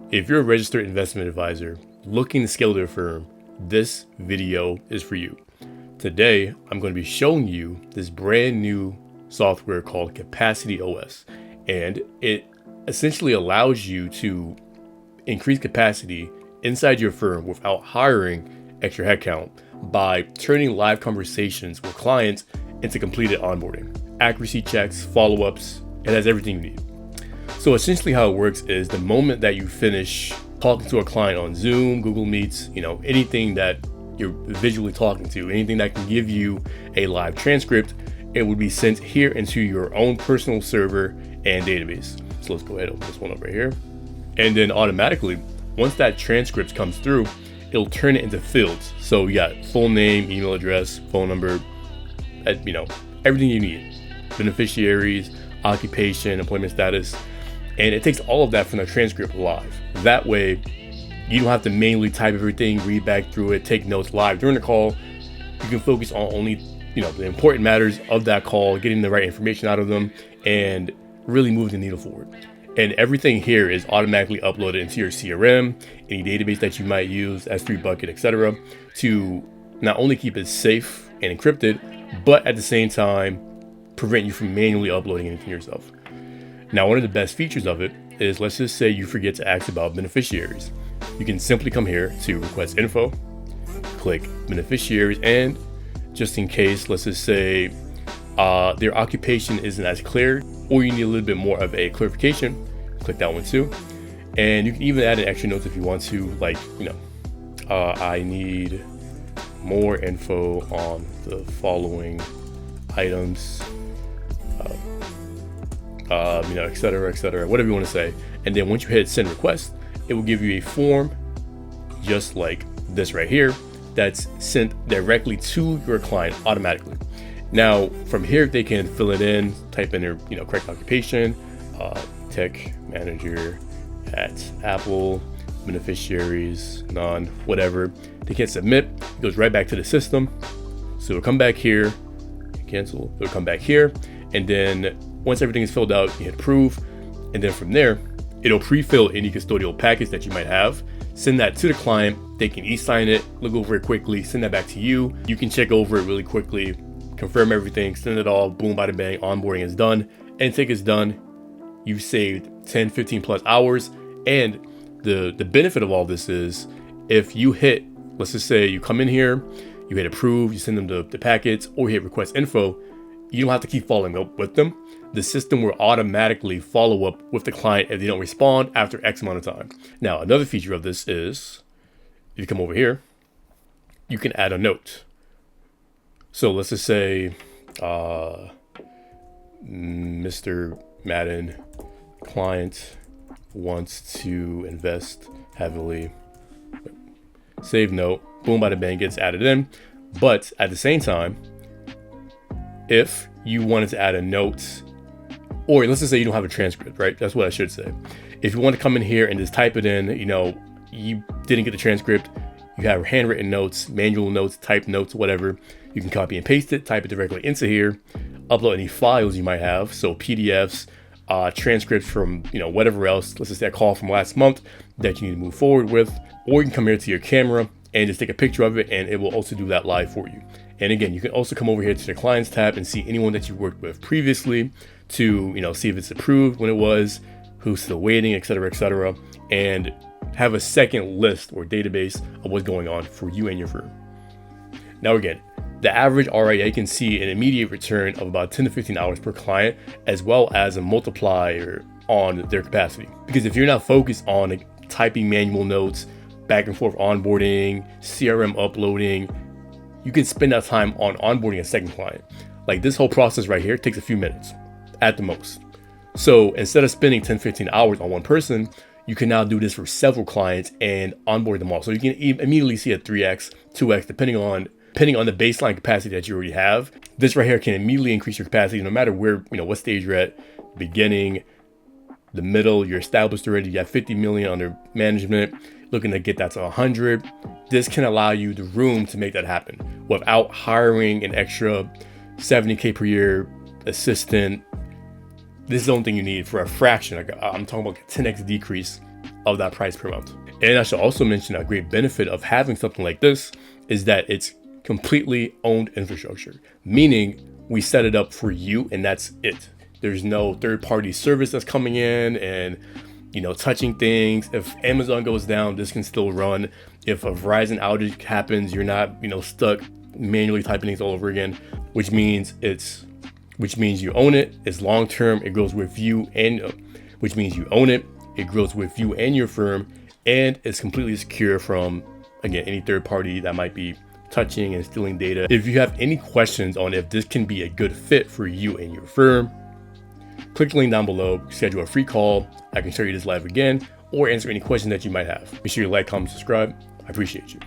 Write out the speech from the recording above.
If you're a registered investment advisor looking to scale their firm, this video is for you. Today, I'm going to be showing you this brand new software called CapacityOS, and it essentially allows you to increase capacity inside your firm without hiring extra headcount by turning live conversations with clients into completed onboarding, accuracy checks, follow-ups. It has everything you need. So essentially how it works is the moment that you finish talking to a client on Zoom, Google Meets, anything that you're visually talking to, anything that can give you a live transcript, it would be sent here into your own personal server and database. So let's go ahead and open this one over here. And then automatically, once that transcript comes through, it'll turn it into fields. So you got full name, email address, phone number, everything you need. Beneficiaries, occupation, employment status. And it takes all of that from the transcript live. That way, you don't have to manually type everything, read back through it, take notes live during the call. You can focus on only, the important matters of that call, getting the right information out of them, and really move the needle forward. And everything here is automatically uploaded into your CRM, any database that you might use, S3 bucket, etc., to not only keep it safe and encrypted, but at the same time, prevent you from manually uploading anything yourself. Now, one of the best features of it is, let's just say you forget to ask about beneficiaries. You can simply come here to request info, click beneficiaries, and just in case, let's just say their occupation isn't as clear, or you need a little bit more of a clarification, click that one too. And you can even add an extra note if you want to, like, I need more info on the following items, etc., whatever you want to say. And then once you hit send request, it will give you a form just like this right here that's sent directly to your client automatically. Now from here, they can fill it in, type in their correct occupation, tech manager at Apple, beneficiaries, none, whatever. They can submit, it goes right back to the system. So it'll come back here, cancel, it'll come back here, and then once everything is filled out, you hit approve, and then from there, it'll pre-fill any custodial package that you might have, send that to the client, they can e-sign it, look over it quickly, send that back to you. You can check over it really quickly, confirm everything, send it all, boom, bada bang, onboarding is done. And take is done. You've saved 10, 15 plus hours. And the benefit of all this is if you hit, let's just say you come in here, you hit approve, you send them the packets, or you hit request info, you don't have to keep following up with them. The system will automatically follow up with the client if they don't respond after X amount of time. Now, another feature of this is, if you come over here, you can add a note. So let's just say, Mr. Madden, client wants to invest heavily. Save note, boom, bada bang, gets added in. But at the same time, if you wanted to add a note, or let's just say you don't have a transcript, right? That's what I should say. If you want to come in here and just type it in, you didn't get the transcript, you have handwritten notes, manual notes, typed notes, whatever, you can copy and paste it, type it directly into here, upload any files you might have. So PDFs, transcripts from, whatever else, let's just say a call from last month that you need to move forward with, or you can come here to your camera and just take a picture of it, and it will also do that live for you. And again, you can also come over here to the clients tab and see anyone that you worked with previously to, see if it's approved when it was, who's still waiting, etc., and have a second list or database of what's going on for you and your firm. Now, again, the average RIA can see an immediate return of about 10 to 15 hours per client, as well as a multiplier on their capacity. Because if you're not focused on typing manual notes, back and forth onboarding, CRM uploading, you can spend that time on onboarding a second client. Like this whole process right here takes a few minutes at the most. So instead of spending 10, 15 hours on one person, you can now do this for several clients and onboard them all. So you can immediately see a 3x, 2x, depending on the baseline capacity that you already have. This right here can immediately increase your capacity no matter where, what stage you're at, beginning, the middle, you're established already, you have 50 million under management, looking to get that to 100. This can allow you the room to make that happen without hiring an extra 70K per year assistant. This is the only thing you need for a fraction. I'm talking about a 10x decrease of that price per month. And I should also mention a great benefit of having something like this is that it's completely owned infrastructure, meaning we set it up for you and that's it. There's no third-party service that's coming in and, you know, touching things. If Amazon goes down, this can still run. If a Verizon outage happens, you're not, you know, stuck manually typing things all over again, which means you own it. It's long-term. It grows with you, and which means you own it. It grows with you and your firm, and it's completely secure from, again, any third party that might be touching and stealing data. If you have any questions on if this can be a good fit for you and your firm, click the link down below, schedule a free call. I can show you this live again or answer any questions that you might have. Be sure you like, comment, subscribe. I appreciate you.